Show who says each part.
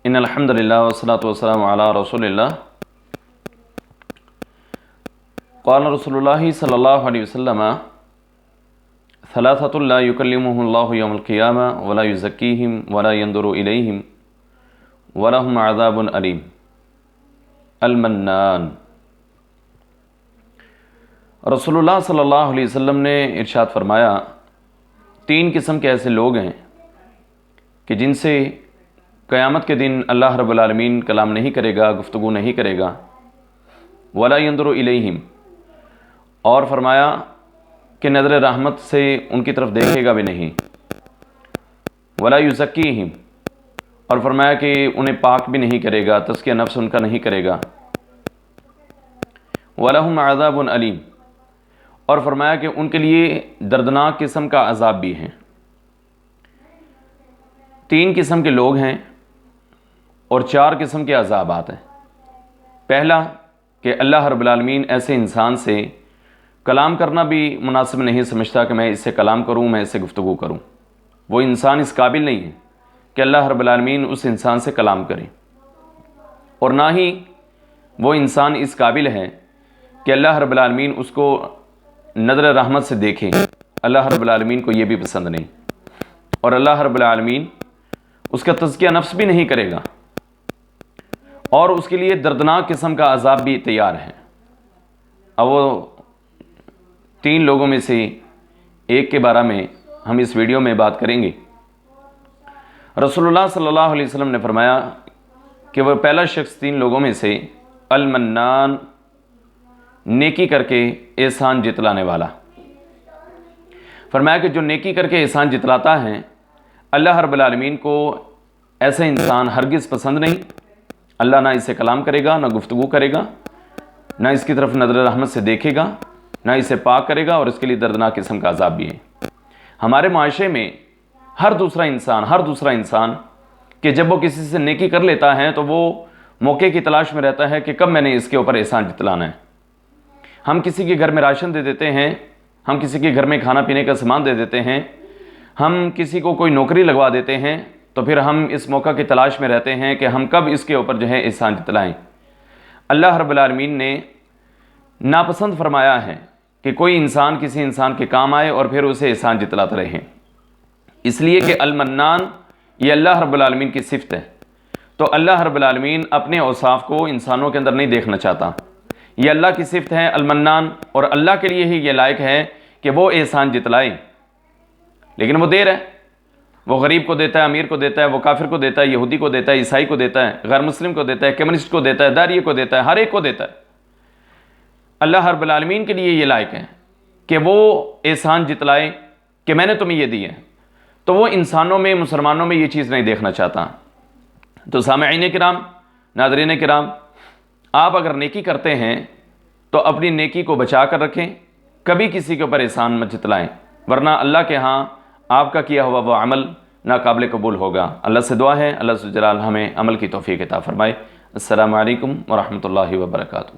Speaker 1: ان الحمد للہ والصلاۃ والسلام علی رسول اللہ قال رسول اللہ صلی اللہ علیہ وسلم ثلاثۃ لا یکلمهم اللہ یوم القیامہ ولا یزکیہم ولا ینظر الیہم ولہم عذاب علیم۔ المنان۔ رسول اللہ صلی اللہ علیہ وسلم نے ارشاد فرمایا، تین قسم کے ایسے لوگ ہیں کہ جن سے قیامت کے دن اللہ رب العالمین کلام نہیں کرے گا، گفتگو نہیں کرے گا۔ ولا ينظر الیہم، اور فرمایا کہ نظر رحمت سے ان کی طرف دیکھے گا بھی نہیں۔ ولا یزکیہم، اور فرمایا کہ انہیں پاک بھی نہیں کرے گا، تزکیہ نفس ان کا نہیں کرے گا۔ ولہم عذاب علیم، اور فرمایا کہ ان کے لیے دردناک قسم کا عذاب بھی ہے۔ تین قسم کے لوگ ہیں اور چار قسم کے عذابات ہیں۔ پہلا کہ اللہ رب العالمین ایسے انسان سے کلام کرنا بھی مناسب نہیں سمجھتا کہ میں اس سے کلام کروں، میں اس سے گفتگو کروں۔ وہ انسان اس قابل نہیں ہے کہ اللہ رب العالمین اس انسان سے کلام کرے، اور نہ ہی وہ انسان اس قابل ہے کہ اللہ رب العالمین اس کو نظر رحمت سے دیکھے۔ اللہ رب العالمین کو یہ بھی پسند نہیں، اور اللہ رب العالمین اس کا تزکیہ نفس بھی نہیں کرے گا، اور اس کے لیے دردناک قسم کا عذاب بھی تیار ہے۔ اب وہ تین لوگوں میں سے ایک کے بارے میں ہم اس ویڈیو میں بات کریں گے۔ رسول اللہ صلی اللہ علیہ وسلم نے فرمایا کہ وہ پہلا شخص تین لوگوں میں سے المنان، نیکی کر کے احسان جتلانے والا۔ فرمایا کہ جو نیکی کر کے احسان جتلاتا ہے، اللہ رب العالمین کو ایسا انسان ہرگز پسند نہیں۔ اللہ نہ اس سے کلام کرے گا، نہ گفتگو کرے گا، نہ اس کی طرف نظر رحمت سے دیکھے گا، نہ اسے پاک کرے گا، اور اس کے لیے دردناک قسم کا عذاب بھی ہے۔ ہمارے معاشرے میں ہر دوسرا انسان کہ جب وہ کسی سے نیکی کر لیتا ہے تو وہ موقع کی تلاش میں رہتا ہے کہ کب میں نے اس کے اوپر احسان جتلانا ہے۔ ہم کسی کے گھر میں راشن دے دیتے ہیں، ہم کسی کے گھر میں کھانا پینے کا سامان دے دیتے ہیں، ہم کسی کو کوئی نوکری لگوا دیتے ہیں، تو پھر ہم اس موقع کی تلاش میں رہتے ہیں کہ ہم کب اس کے اوپر احسان جتلائیں۔ اللہ رب العالمین نے ناپسند فرمایا ہے کہ کوئی انسان کسی انسان کے کام آئے اور پھر اسے احسان جتلاتا رہے، اس لیے کہ المنان یہ اللہ رب العالمین کی صفت ہے، تو اللہ رب العالمین اپنے اوصاف کو انسانوں کے اندر نہیں دیکھنا چاہتا۔ یہ اللہ کی صفت ہے المنان، اور اللہ کے لیے ہی یہ لائق ہے کہ وہ احسان جتلائے، لیکن وہ دیر ہے۔ وہ غریب کو دیتا ہے، امیر کو دیتا ہے، وہ کافر کو دیتا ہے، یہودی کو دیتا ہے، عیسائی کو دیتا ہے، غیر مسلم کو دیتا ہے، کمیونسٹ کو دیتا ہے، داریے کو دیتا ہے، ہر ایک کو دیتا ہے۔ اللہ رب العالمین کے لیے یہ لائق ہے کہ وہ احسان جتلائے کہ میں نے تمہیں یہ دی ہے، تو وہ انسانوں میں، مسلمانوں میں یہ چیز نہیں دیکھنا چاہتا۔ تو سامعین کرام، ناظرین کرام، آپ اگر نیکی کرتے ہیں تو اپنی نیکی کو بچا کر رکھیں، کبھی کسی کے اوپر احسان مت جتلائیں، ورنہ اللہ کے ہاں آپ کا کیا ہوا وہ عمل ناقابل قبول ہوگا۔ اللہ سے دعا ہے اللہ ذوالجلال ہمیں عمل کی توفیق عطا فرمائے۔ السلام علیکم ورحمۃ اللہ وبرکاتہ۔